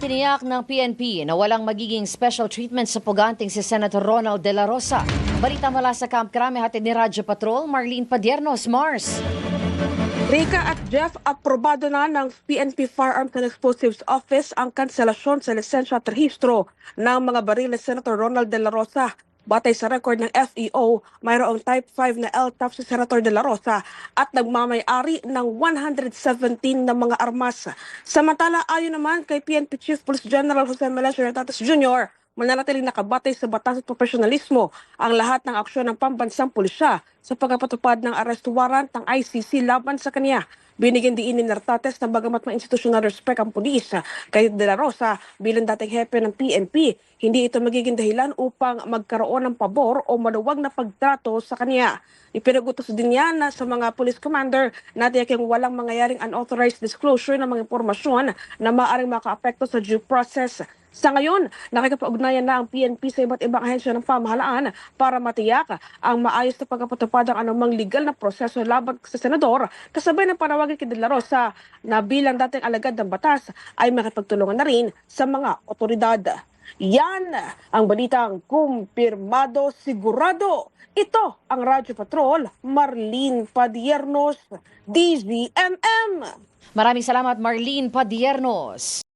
Tiniyak ng PNP na walang magiging special treatment sa puganting si Senator Ronald De La Rosa. Balita mula sa Camp Crame, hatid ni Radyo Patrol, Marlene Padiernos, Mars. Rika at Jeff, aprobado na ng PNP Firearms and Explosives Office ang kanselasyon sa lisensya at rehistro ng mga baril ni Senator Ronald De La Rosa. Batay sa record ng FEO, mayroong Type 5 na LTAF si Senator De La Rosa at nagmamay-ari ng 117 na mga armas. Samantala, ayon naman kay PNP Chief Police General Jose Melencio Hernandez Jr., mananatiling nakabatay sa batas at profesionalismo ang lahat ng aksyon ng pambansang pulisya sa pagpapatupad ng arrest warrant ng ICC laban sa kanya. Binigyan diin ni Nartates na bagamat may institutional respect ang pulis kay De La Rosa bilang dating hepe ng PNP, hindi ito magiging dahilan upang magkaroon ng pabor o maluwag na pagtrato sa kanya. Ipinagutos din niya na sa mga police commander na tiyaking walang mangyayaring unauthorized disclosure ng mga impormasyon na maaaring makaapekto sa due process. Sa ngayon, nakikipag-ugnayan na ang PNP sa iba't ibang ahensya ng pamahalaan para matiyak ang maayos na pagpapatupad ng anumang legal na proseso laban sa senador, kasabay ng panawagin kay De La Rosa na bilang dating alagad ng batas ay makipagtulungan na rin sa mga otoridad. Yan ang balitang kumpirmado sigurado. Ito ang Radyo Patrol, Marlene Padiernos, DZMM. Maraming salamat, Marlene Padiernos.